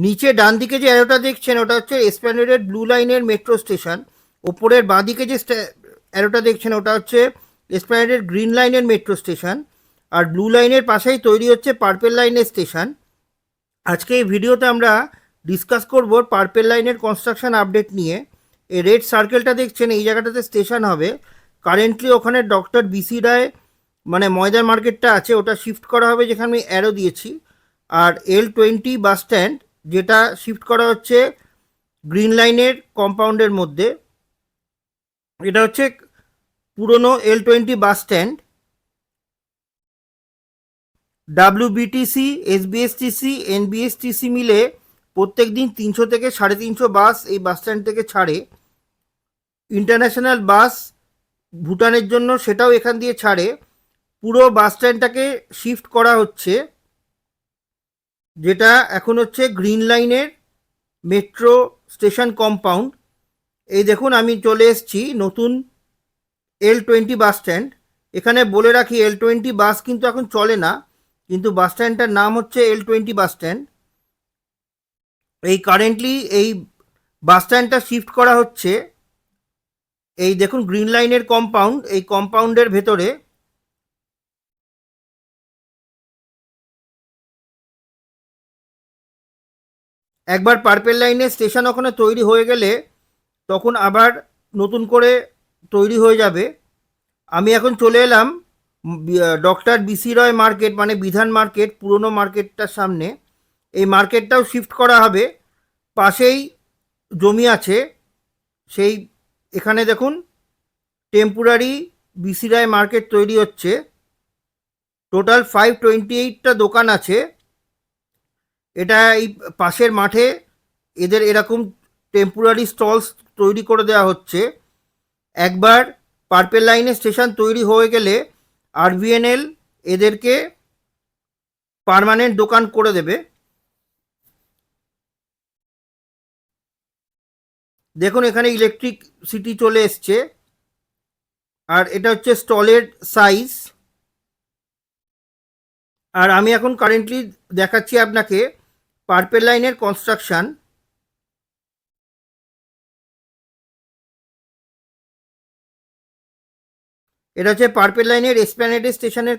নিচে ডান দিকে যে অ্যারোটা দেখছেন ওটা হচ্ছে এসপ্ল্যানেডের ব্লু লাইনের মেট্রো স্টেশন। ওপরের বাঁ দিকে যে অ্যারোটা দেখছেন ওটা হচ্ছে এসপ্ল্যানেডের গ্রিন লাইনের মেট্রো স্টেশন। আর ব্লু লাইনের পাশেই তৈরি হচ্ছে পার্পেল লাইনের স্টেশন। আজকে এই ভিডিওতে আমরা ডিসকাস করব পার্পেল লাইনের কনস্ট্রাকশন আপডেট নিয়ে। এই রেড সার্কেলটা দেখছেন এই জায়গাটাতে স্টেশন হবে। কারেন্টলি ওখানে ডক্টর বিসি রায় মানে ময়দান মার্কেটটা আছে ওটা শিফট করা হবে যেখানে আমি অ্যারো দিয়েছি। আর L20 বাস স্ট্যান্ড যেটা শিফট করা হচ্ছে গ্রিন লাইনের কম্পাউন্ডের মধ্যে। এটা হচ্ছে পুরনো L20 bus stand. WBTC, SBSTC, NBSTC মিলে প্রত্যেক দিন 300 থেকে 350 বাস এই বাস স্ট্যান্ড থেকে ছাড়ে। ইন্টারন্যাশনাল বাস ভুটানের জন্য সেটাও এখান দিয়ে ছাড়ে। পুরো বাস স্ট্যান্ডটাকে শিফট করা হচ্ছে, যেটা এখন হচ্ছে গ্রিন লাইনের মেট্রো স্টেশন কম্পাউন্ড। এই দেখুন আমি চলে এসেছি নতুন L20 বাস স্ট্যান্ড। এখানে বলে রাখি L20 বাস কিন্তু এখন চলে না, কিন্তু বাস স্ট্যান্ডটার নাম হচ্ছে L20 বাস স্ট্যান্ড। এই কারেন্টলি এই বাস স্ট্যান্ডটা শিফট করা হচ্ছে এই দেখুন গ্রিন লাইনের কম্পাউন্ড, এই কম্পাউন্ডের ভেতরে। একবার পার্পেল লাইনের স্টেশন ওখানে তৈরি হয়ে গেলে তখন আবার নতুন করে তৈরি হয়ে যাবে। আমি এখন চলে এলাম ডক্টর বিসি রয় মার্কেট মানে বিধান মার্কেট, পুরনো মার্কেটটার সামনে। এই মার্কেটটাও শিফট করা হবে। পাশেই জমি আছে সেই, এখানে দেখুন টেম্পোরারি বিসি রায় মার্কেট তৈরি হচ্ছে। টোটাল 528টা দোকান আছে। এটা এই পাশের মাঠে এদের এরকম টেম্পোরারি স্টলস তৈরি করে দেওয়া হচ্ছে। একবার পার্পেল লাইনের স্টেশন তৈরি হয়ে গেলে আরভিএনএল এদেরকে পার্মানেন্ট দোকান করে দেবে। দেখুন এখানে ইলেকট্রিসিটি চলে এসছে। আর এটা হচ্ছে স্টলের সাইজ। আর আমি এখন কারেন্টলি দেখাচ্ছি আপনাকে পার্পেল লাইনের কনস্ট্রাকশন। এটা হচ্ছে পার্পেল লাইনের এসপ্ল্যানেড স্টেশনের